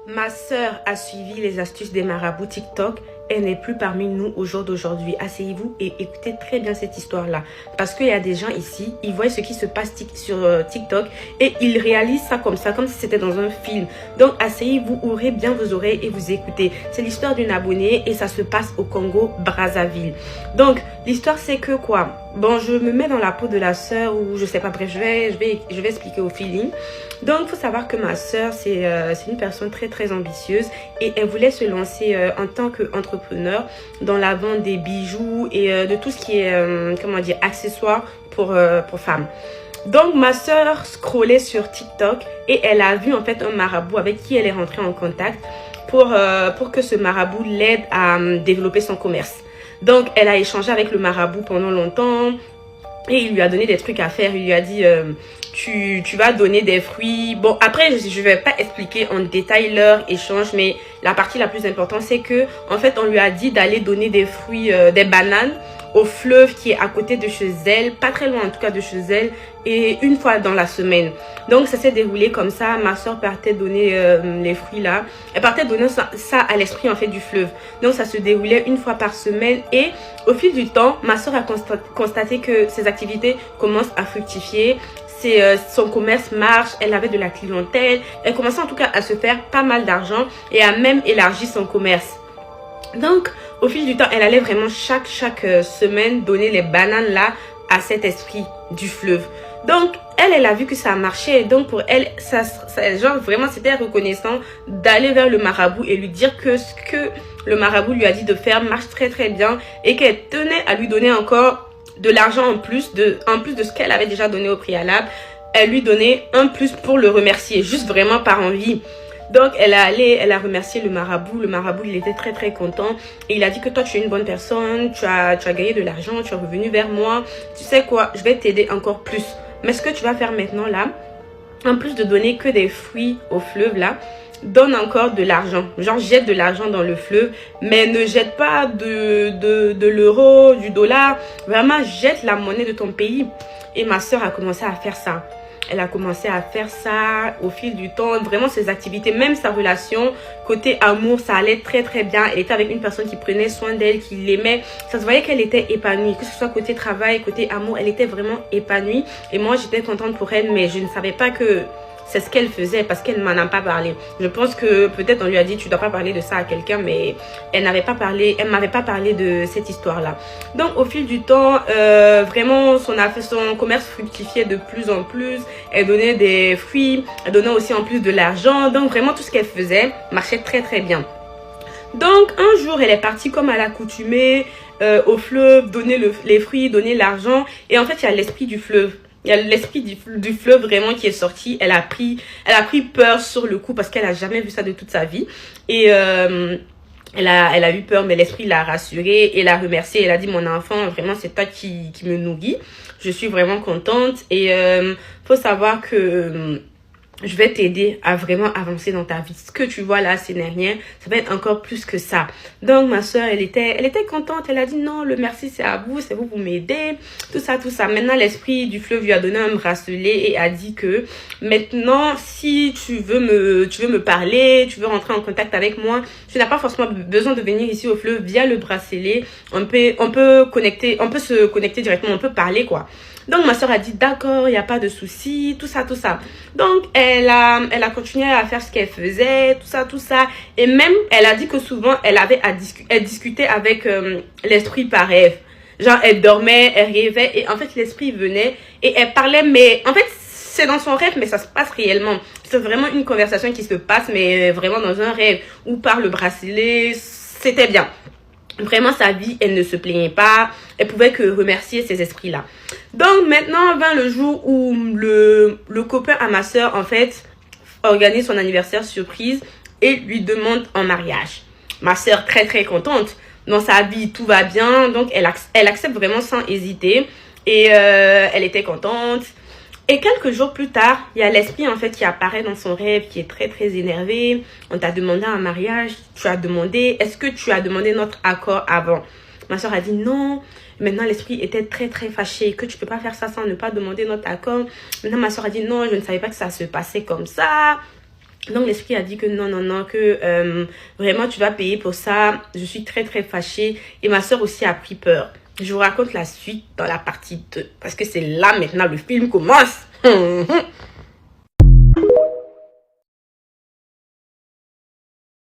Ma sœur a suivi les astuces des marabouts TikTok. Elle n'est plus parmi nous au jour d'aujourd'hui. Asseyez-vous et écoutez très bien cette histoire-là. Parce qu'il y a des gens ici, ils voient ce qui se passe sur TikTok et ils réalisent ça, comme si c'était dans un film. Donc, asseyez-vous, ouvrez bien vos oreilles et vous écoutez. C'est l'histoire d'une abonnée et ça se passe au Congo, Brazzaville. Donc, l'histoire, c'est que quoi? Bon, je me mets dans la peau de la sœur ou je sais pas, bref, je vais expliquer au feeling. Donc, il faut savoir que ma sœur, c'est une personne très, très ambitieuse et elle voulait se lancer en tant qu'entrepreneur dans la vente des bijoux et de tout ce qui est, comment dire, accessoires pour femmes. Donc, ma sœur scrollait sur TikTok et elle a vu en fait un marabout avec qui elle est rentrée en contact pour que ce marabout l'aide à développer son commerce. Donc, elle a échangé avec le marabout pendant longtemps et il lui a donné des trucs à faire. Il lui a dit, tu vas donner des fruits. Bon, après, je vais pas expliquer en détail leur échange, mais la partie la plus importante, c'est que, en fait, on lui a dit d'aller donner des fruits, des bananes au fleuve qui est à côté de chez elle, pas très loin en tout cas de chez elle, et une fois dans la semaine. Donc ça s'est déroulé comme ça. Ma soeur partait donner les fruits là, elle partait donner ça à l'esprit en fait du fleuve. Donc ça se déroulait une fois par semaine et au fil du temps, ma soeur a constaté que ses activités commencent à fructifier. Son commerce marche, elle avait de la clientèle, elle commençait en tout cas à se faire pas mal d'argent et a même élargi son commerce. Donc, au fil du temps, elle allait vraiment chaque semaine donner les bananes là à cet esprit du fleuve. Donc, elle a vu que ça marchait. Donc, pour elle, ça genre vraiment, c'était reconnaissant d'aller vers le marabout et lui dire que ce que le marabout lui a dit de faire marche très très bien et qu'elle tenait à lui donner encore de l'argent en plus de ce qu'elle avait déjà donné au préalable. Elle lui donnait un plus pour le remercier, juste vraiment par envie. Donc, elle a remercié le marabout. Le marabout, il était très, très content. Et il a dit que toi, tu es une bonne personne. Tu as gagné de l'argent. Tu es revenu vers moi. Tu sais quoi? Je vais t'aider encore plus. Mais ce que tu vas faire maintenant, là, en plus de donner que des fruits au fleuve, là, donne encore de l'argent. Genre, jette de l'argent dans le fleuve. Mais ne jette pas de l'euro, du dollar. Vraiment, jette la monnaie de ton pays. Et ma soeur a commencé à faire ça. Elle a commencé à faire ça au fil du temps. Vraiment, ses activités, même sa relation, côté amour, ça allait très très bien. Elle était avec une personne qui prenait soin d'elle, qui l'aimait. Ça se voyait qu'elle était épanouie. Que ce soit côté travail, côté amour, elle était vraiment épanouie. Et moi, j'étais contente pour elle, mais je ne savais pas que c'est ce qu'elle faisait parce qu'elle ne m'en a pas parlé. Je pense que peut-être on lui a dit tu dois pas parler de ça à quelqu'un, mais elle m'avait pas parlé de cette histoire-là. Donc au fil du temps, vraiment son commerce fructifiait de plus en plus. Elle donnait des fruits, elle donnait aussi en plus de l'argent. Donc vraiment tout ce qu'elle faisait marchait très très bien. Donc un jour elle est partie comme à l'accoutumée au fleuve, donner les fruits, donner l'argent. Et en fait il y a l'esprit du fleuve. Il y a l'esprit du fleuve vraiment qui est sorti. Elle a pris peur sur le coup parce qu'elle a jamais vu ça de toute sa vie. Et elle a eu peur, mais l'esprit l'a rassurée et l'a remerciée. Elle a dit, mon enfant, vraiment, c'est toi qui me nourris. Je suis vraiment contente. Et faut savoir que je vais t'aider à vraiment avancer dans ta vie. Ce que tu vois là, c'est rien. Ça va être encore plus que ça. Donc, ma soeur, elle était contente. Elle a dit, non, le merci, c'est à vous. C'est vous m'aidez. Tout ça, tout ça. Maintenant, l'esprit du fleuve lui a donné un bracelet et a dit que maintenant, si tu veux me parler, tu veux rentrer en contact avec moi, tu n'as pas forcément besoin de venir ici au fleuve via le bracelet. On peut se connecter directement. On peut parler, quoi. Donc, ma soeur a dit, d'accord, il n'y a pas de souci, tout ça, tout ça. Donc, elle a continué à faire ce qu'elle faisait, tout ça. Et même, elle a dit que souvent, elle discutait avec l'esprit par rêve. Genre, elle dormait, elle rêvait, et en fait, l'esprit venait, et elle parlait, mais en fait, c'est dans son rêve, mais ça se passe réellement. C'est vraiment une conversation qui se passe, mais vraiment dans un rêve, ou par le bracelet, c'était bien. Vraiment, sa vie, elle ne se plaignait pas. Elle pouvait que remercier ces esprits-là. Donc, maintenant, vint le jour où le copain à ma soeur, en fait, organise son anniversaire surprise et lui demande en mariage. Ma soeur, très, très contente. Dans sa vie, tout va bien. Donc, elle accepte vraiment sans hésiter. Et elle était contente. Et quelques jours plus tard, il y a l'esprit en fait qui apparaît dans son rêve, qui est très très énervé. On t'a demandé un mariage, est-ce que tu as demandé notre accord avant? Ma soeur a dit non. Maintenant l'esprit était très très fâché, que tu peux pas faire ça sans ne pas demander notre accord. Maintenant ma soeur a dit non, je ne savais pas que ça se passait comme ça. Donc l'esprit a dit que non, non, non, que vraiment tu vas payer pour ça. Je suis très très fâchée. Et ma soeur aussi a pris peur. Je vous raconte la suite dans la partie 2. Parce que c'est là maintenant le film commence.